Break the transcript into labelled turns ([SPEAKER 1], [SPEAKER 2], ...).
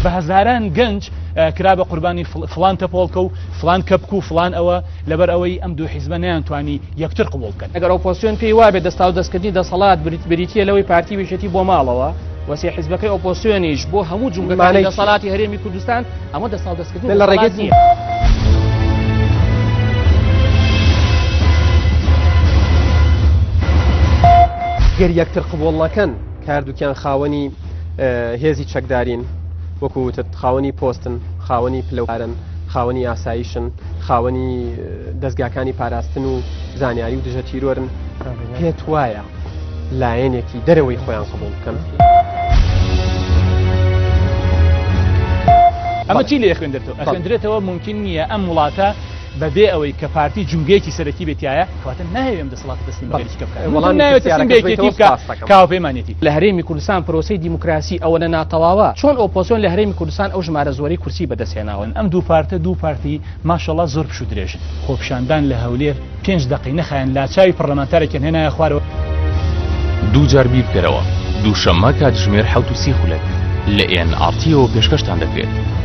[SPEAKER 1] بە هەزاران گەنج کرا بە قوربانی فلان تەپۆڵکە و فلان کەپک و فلان ئەوە لەبەر ئەوەی ئەم دوو حیزبە نەیانتوانی یەکتر قبوڵ بکەن.
[SPEAKER 2] ئەگەر ئۆپۆزیسیۆن پێی وابێت دەست و دەستکردنی دەسەڵات بریتیە لەوەی پارتی وێژێتی بۆ ماڵەوە وەسێ حیزبەکەی ئۆپۆزیسیۆنیش بۆ هەموو جومگەکانی دەسەڵاتی هەرێمی کوردستان ئەمە دەست و دەستکردنی
[SPEAKER 3] لە ڕێگەی نییە. گەر یەکتر قبوڵ نەکەن کاردووکیان خاوەنی هێزی چەکدارین وەکوتت خاوەنی پۆستن خاوەنی پلەوارن خاوەنی ئاسایشن خاوەنی دەستگاکانی پاراستن و زانیاری و دژە تیرۆرن پێت وایە لایەنێکی دەرەوەی خۆیان قبوڵ بکەن.
[SPEAKER 1] ئەمە چی لێ خوێندرێتەوە ممکن نییە ئەم وڵاتە بەبێ ئەوەی کە پارتی جونگەیەکی سەرەکی بێتایە کەواتە ناوێم دەسەڵات دەستنی بەگەریشکە بکات کاو پەیمانێتی
[SPEAKER 2] لە هەرێمی کوردستان پرۆسەی دیموکراسی ئەوەنە ناتەواوە چۆن ئۆپۆزیسیۆن لە هەرێمی کوردستان ئەو ژمارە زۆری کورسی بەدەستهێناون.
[SPEAKER 1] ئەم دوو پارتی ماشەڵڵا زۆر پش و درێژن خۆپیشاندان لە هەولێر 5 دقی نەخایەن لاچاوی پەرلەمانتارێکیان هێنایە خوارەوە.
[SPEAKER 4] دوو جار بیر بکەرەوە دووشەممە کاتژمێر 7:30 لە NRTەوە پێشکەشتان دەکرێت.